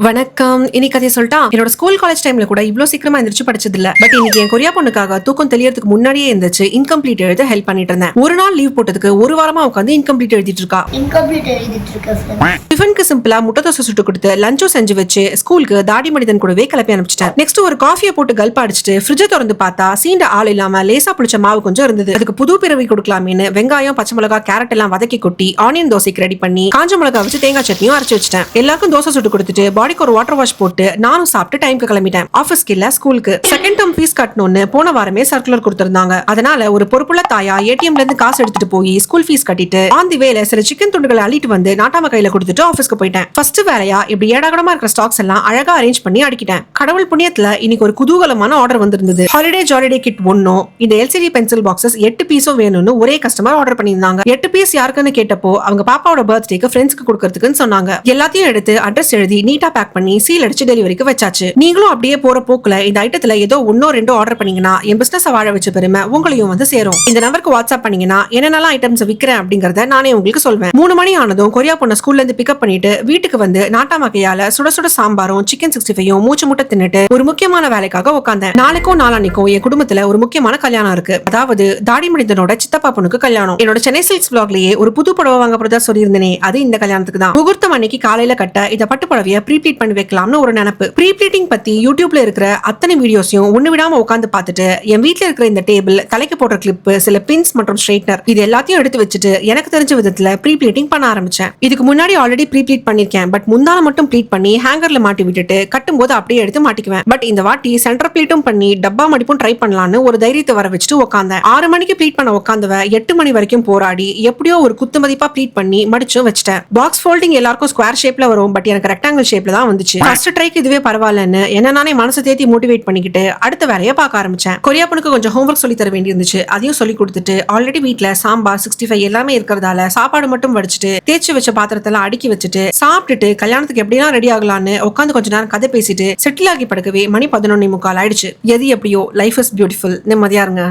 வணக்கம். இன்னைக்கு கதைய சொல்லட்டா? என்னோட ஸ்கூல் காலேஜ் டைம்ல கூட இவ்ளோ சீக்கிரமா எந்திரிச்சு படிச்சது இல்ல. பட் இன்னைக்கு என் கொரியா பொண்ணுக்காக தூக்கம் தெளியறதுக்கு முன்னாடியே எந்திரிச்சு இன்கம்ப்ளீட் எழுத ஹெல்ப் பண்ணிட்டு இருந்தேன். ஒரு நாள் லீவ் போட்டதுக்கு ஒரு வாரமா உட்காந்து இன்கம்ப்ளீட் எழுதிட்டு இருக்கா. டிஃபனுக்கு சிம்பிளா முட்டை தோசை சுட்டு கொடுத்து லஞ்சும் செஞ்சு வச்சு ஸ்கூலுக்கு தாடி மனிதன் கூடவே கிளப்பி அனுப்பிச்சிட்டேன். நெக்ஸ்ட் ஒரு காஃபியை போட்டு கல்ப அடிச்சுட்டு ஃப்ரிட்ஜை திறந்து பார்த்தா சீண்ட ஆள் இல்லாம லேசா புளிச்ச மாவு கொஞ்சம் இருந்தது. அதுக்கு புது பிறவி கொடுக்கலாமேன்னு வெங்காயம், பச்சை மிளகா, கேரட் எல்லாம் வதக்கி கொட்டி ஆனியன் தோசைக்கு ரெடி பண்ணி காஞ்ச மிளகா வச்சு தேங்காய் சட்னியும் அரைச்சு வச்சிட்டேன். எல்லாருக்கும் தோசை சுட்டு கொடுத்துட்டு பாடிக்கு ஒரு வாட்டர் வாஷ் போட்டு நானும் சாப்பிட்டு டைம்க்கு கிளம்பிட்டேன். ஆபீஸ்க்கு இல்ல ஸ்கூலுக்கு. செகண்ட் டேர்ம் ஃபீஸ் கட்டணும்னு போன வாரமே சர்க்குலர் கொடுத்திருந்தாங்க. அதனால ஒரு பொறுப்புள்ள தாயா ஏடிஎம்ல இருந்து காசு எடுத்துட்டு போய் ஸ்கூல் ஃபீஸ் கட்டிட்டு ஆன் தி வேல சில சிக்கன் துண்டுகளை அள்ளிட்டு வந்து நாட்டாம கையில கொடுத்துட்டு ஆபீஸ்க்கு போயிட்டேன். ஃபர்ஸ்ட் வேலையா இப்படி ஏடாகடமா இருக்கிற ஸ்டாக்ஸ் எல்லாம் அழகா அரேஞ்ச் பண்ணி அடிக்கிட்டேன். கடவுள் புண்ணியத்துல இன்னைக்கு ஒரு குதூகலமான ஆர்டர் வந்திருந்தது. ஹாலிடே ஜாலிடே கிட் 1 இந்த எல்சிடி பென்சில் பாக்ஸஸ் 8 பீஸும் வேணும்னு ஒரே கஸ்டமர் ஆர்டர் பண்ணியிருந்தாங்க. 8 பீஸ் யாருக்குன்னு கேட்டப்போ அவங்க பாப்பாவோட பர்த்டேக்கு ஃப்ரெண்ட்ஸ்க்கு கொடுக்கறதுக்குன்னு சொன்னாங்க. எல்லாத்தையும் எடுத்து அட்ரஸ் எழுதி நீட்டா பேக் பண்ணி சீல் அடிச்சு டெலிவரிக்கு வச்சாச்சு. நீங்களும் அப்படியே போற போக்குல இந்த ஐட்டத்துல ஏதோ 1-2 ஆர்டர் பண்ணீங்கன்னா என் பிசினஸ் வாழ வச்ச பெருமை உங்களையும் வந்து சேரும். இந்த நம்பருக்கு வாட்ஸ்அப் பண்ணீங்கன்னா என்னென்னலாம் ஐட்டம்ஸ் விக்கிறேன் அப்படிங்கறத நானே உங்களுக்கு சொல்வேன். 3 மணி ஆனதும் கொரியா பொண்ண ஸ்கூல்ல இருந்து பிக்கப் பண்ணிட்டு வீட்டுக்கு வந்து நாட்டாம கையால சுட சுட சாம்பாரும் சிக்கன் 65 மூச்சு முட்டை தின்னுட்டு ஒரு முக்கியமான வேலைக்காக உட்கார்ந்தேன். நாளைக்கும் நாளானிக்கும் என் குடும்பத்துல ஒரு முக்கியமான கல்யாணம் இருக்கு. அதாவது தாடி மனிதனோட சித்தப்பா பொண்ணுக்கு கல்யாணம். என்னோட சென்னை சில்க்ஸ் vlogலயே ஒரு புது புடவை வாங்க போறதா சொல்லியிருந்தேனே, அது இந்த கல்யாணத்துக்கு தான். முகூர்த்தம் அன்னைக்கு காலையில கட்ட இத பட்டு புடவைய ப்ரீப்ளீட் பண்ணி வைக்கலாம்னு ஒரு நினைப்பு. ப்ரீப்ளீட்டிங் பத்தி யூடியூப்ல இருக்கிற அத்தனை வீடியோஸையும் ஒண்ணு விடாம உட்கார்ந்து பார்த்துட்டு என் வீட்ல இருக்கிற இந்த டேபிள், தலைக்கு போடுற கிளிப், சில பின்ஸ் மற்றும் ஸ்ட்ரைட்னர் இது எல்லாத்தையும் எடுத்து வச்சுட்டு எனக்கு தெரிஞ்ச விதத்துல ப்ரீப்ளீட்டிங் பண்ண ஆரம்பிச்சேன். இதுக்கு முன்னாடி ஆல்ரெடி ப்ரீப்ளீட் பண்ணிருக்கேன். பட் முந்தான மட்டும் ப்ளீட் பண்ணி ஹேங்கர்ல மாட்டி விட்டுட்டு கட்டும்போது அப்படியே எடுத்து மாட்டிக்குவேன். பட் இந்த வாட்டி சென்டர் ப்ளீட்டும் பண்ணி டப்பா மடிப்பும் ட்ரை பண்ணலாம்னு ஒரு தைரியத்தை வர வச்சுட்டு உட்கார்ந்தேன். 6 மணிக்கு ப்ளீட் பண்ண உட்கார்ந்தவ 8 மணி வரைக்கும் போராடி எப்படியோ ஒரு குத்து மதிப்பா ப்ளீட் பண்ணி மடிச்சும் வச்சிட்டேன். பாக்ஸ் ஃபோல்டிங் எல்லாருக்கும் ஸ்கொயர் ஷேப்ல வரும். பட் எனக்கு ரெக்டாங்கிள் ஷேப்ல தான் வந்துச்சு. ஃபர்ஸ்ட் ட்ரைக்கு இதுவே பரவாயில்லன்னு என்ன நானே மனசு தேத்தி மோட்டிவேட் பண்ணிக்கிட்டு அடுத்த வேலையை பார்க்க ஆரம்பிச்சேன். கொரியா பொண்ணுக்கு கொஞ்சம் ஹோம்வொர்க் சொல்லி தர வேண்டி இருந்துச்சு. அதையும் சொல்லி கொடுத்துட்டு ஆல்ரெடி வீட்ல சாம்பார் 65 எல்லாமே இருக்கிறதால சாப்பாடு மட்டும் வடிச்சிட்டு தேய்ச்சி வச்ச பாத்திரத்தெல்லாம் அடுக்கி வச்சுட்டு சாப்பிட்டுட்டு கல்யாணத்துக்கு எப்படிலாம் ரெடி ஆகலான்னு உட்காந்து கொஞ்ச நேரம் கதை பேசிட்டு செட்டில் ஆகி படுக்கவே மணி 11:45 ஆயிடுச்சு. எது எப்படியோ லைஃப் இஸ் பியூட்டிஃபுல். நிம்மதியா இருங்க.